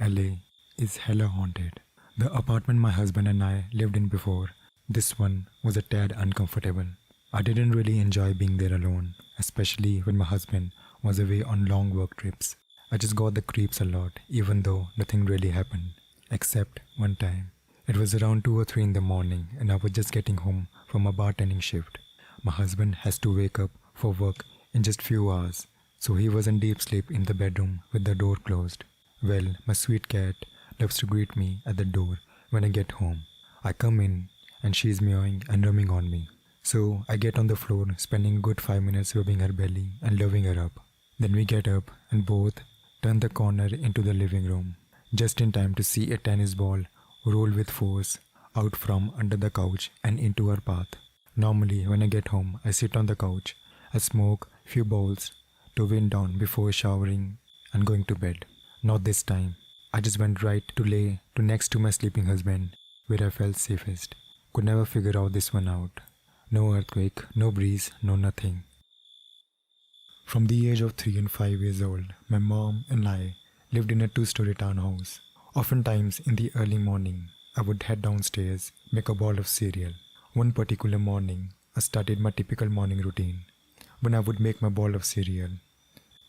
LA is hella haunted. The apartment my husband and I lived in before this one was a tad uncomfortable. I didn't really enjoy being there alone, especially when my husband was away on long work trips. I just got the creeps a lot, even though nothing really happened. Except one time. It was around 2 or 3 in the morning and I was just getting home from a bartending shift. My husband has to wake up for work in just few hours, so he was in deep sleep in the bedroom with the door closed. Well, my sweet cat loves to greet me at the door when I get home. I come in and she's meowing and rumming on me. So I get on the floor, spending a good 5 minutes rubbing her belly and loving her up. Then we get up and both turn the corner into the living room, just in time to see a tennis ball roll with force out from under the couch and into our path. Normally, when I get home, I sit on the couch, I smoke few bowls to wind down before showering and going to bed. Not this time. I just went right to lay to next to my sleeping husband, where I felt safest. Could never figure out this one out. No earthquake, no breeze, no nothing. From the age of 3 and 5 years old, my mom and I lived in a 2-story townhouse. Oftentimes in the early morning, I would head downstairs, make a bowl of cereal. One particular morning, I started my typical morning routine. When I would make my bowl of cereal,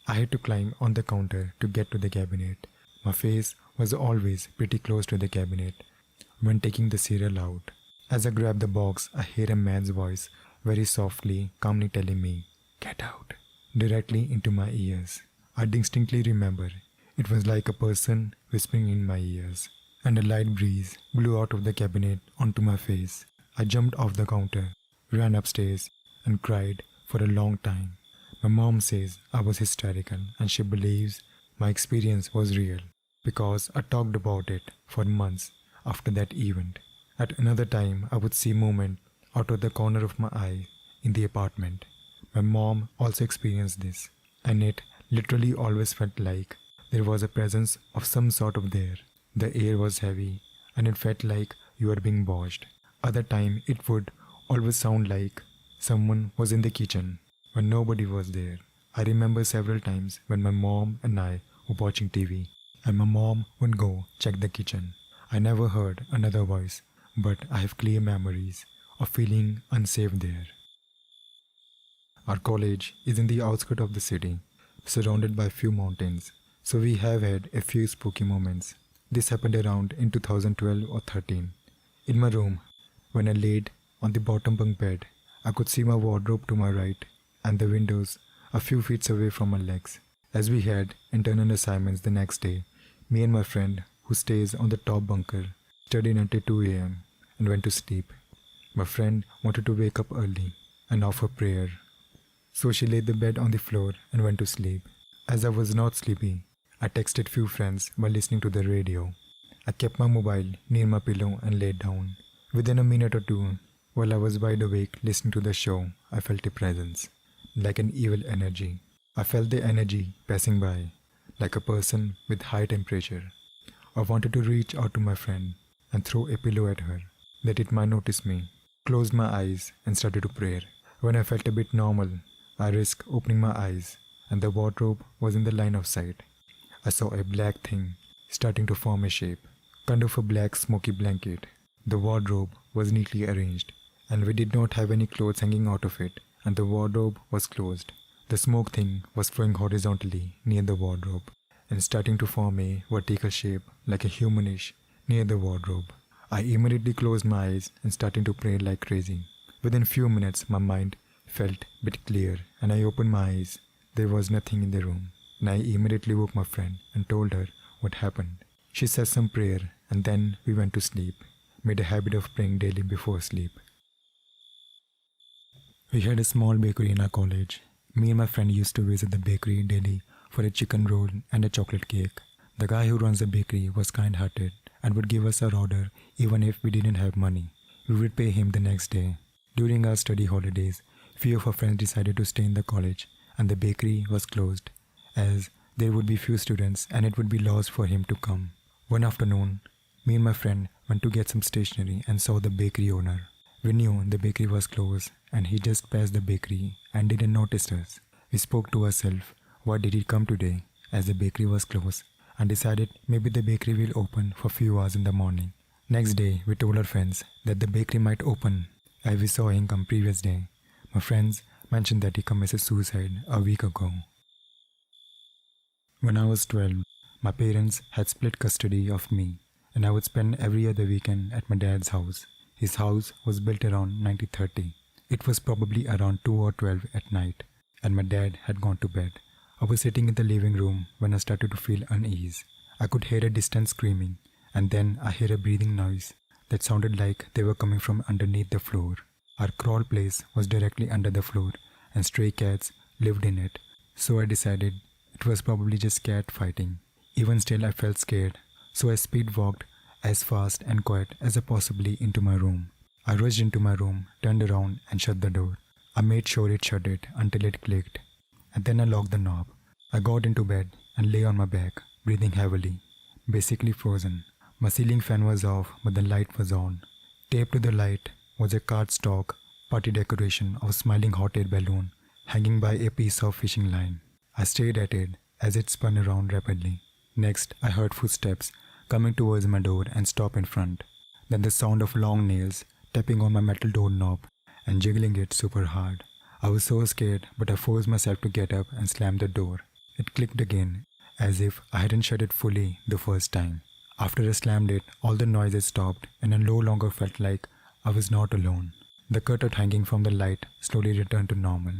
I had to climb on the counter to get to the cabinet. My face was always pretty close to the cabinet when taking the cereal out. As I grabbed the box, I hear a man's voice very softly, calmly telling me, "Get out," directly into my ears. I distinctly remember it was like a person whispering in my ears, and a light breeze blew out of the cabinet onto my face. I jumped off the counter, ran upstairs, and cried for a long time. My mom says I was hysterical and she believes my experience was real because I talked about it for months after that event. At another time, I would see movement out of the corner of my eye in the apartment. My mom also experienced this, and it literally always felt like there was a presence of some sort of there. The air was heavy, and it felt like you were being watched. Other time, it would always sound like someone was in the kitchen when nobody was there. I remember several times when my mom and I were watching TV, and my mom would go check the kitchen. I never heard another voice, but I have clear memories of feeling unsafe there. Our college is in the outskirts of the city, surrounded by few mountains, so we have had a few spooky moments. This happened around in 2012 or 13. In my room, when I laid on the bottom bunk bed, I could see my wardrobe to my right and the windows a few feet away from my legs. As we had internal assignments the next day, me and my friend, who stays on the top bunker, studied until 2 a.m. and went to sleep. My friend wanted to wake up early and offer prayer, so she laid the bed on the floor and went to sleep. As I was not sleepy, I texted few friends while listening to the radio. I kept my mobile near my pillow and laid down. Within a minute or two, while I was wide awake listening to the show, I felt a presence, like an evil energy. I felt the energy passing by, like a person with high temperature. I wanted to reach out to my friend and throw a pillow at her, that it might notice me. Closed my eyes and started to pray. When I felt a bit normal, I risked opening my eyes, and the wardrobe was in the line of sight. I saw a black thing starting to form a shape, kind of a black smoky blanket. The wardrobe was neatly arranged, and we did not have any clothes hanging out of it, and the wardrobe was closed. The smoke thing was flowing horizontally near the wardrobe and starting to form a vertical shape like a humanish near the wardrobe. I immediately closed my eyes and started to pray like crazy. Within few minutes, my mind felt a bit clear and I opened my eyes. There was nothing in the room, and I immediately woke my friend and told her what happened. She said some prayer and then we went to sleep. Made a habit of praying daily before sleep. We had a small bakery in our college. Me and my friend used to visit the bakery daily for a chicken roll and a chocolate cake. The guy who runs the bakery was kind-hearted and would give us our order even if we didn't have money. We would pay him the next day. During our study holidays, few of our friends decided to stay in the college and the bakery was closed, as there would be few students and it would be lost for him to come. One afternoon, me and my friend went to get some stationery and saw the bakery owner. We knew the bakery was closed and he just passed the bakery and didn't notice us. We spoke to ourselves, why did he come today as the bakery was closed? and decided maybe the bakery will open for a few hours in the morning. Next day, we told our friends that the bakery might open as we saw him come previous day. My friends mentioned that he committed suicide a week ago. When I was 12, my parents had split custody of me, and I would spend every other weekend at my dad's house. His house was built around 1930. It was probably around 2 or 12 at night, and my dad had gone to bed. I was sitting in the living room when I started to feel unease. I could hear a distant screaming, and then I heard a breathing noise that sounded like they were coming from underneath the floor. Our crawl place was directly under the floor, and stray cats lived in it, so I decided it was probably just cat fighting. Even still, I felt scared, so I speed walked as fast and quiet as I possibly into my room. I rushed into my room, turned around and shut the door. I made sure it shut it until it clicked, and then I locked the knob. I got into bed and lay on my back, breathing heavily, basically frozen. My ceiling fan was off, but the light was on. Taped to the light was a cardstock party decoration of a smiling hot air balloon hanging by a piece of fishing line. I stared at it as it spun around rapidly. Next, I heard footsteps coming towards my door and stop in front. Then the sound of long nails tapping on my metal doorknob and jiggling it super hard. I was so scared, but I forced myself to get up and slam the door. It clicked again, as if I hadn't shut it fully the first time. After I slammed it, all the noises stopped and I no longer felt like I was not alone. The curtain hanging from the light slowly returned to normal.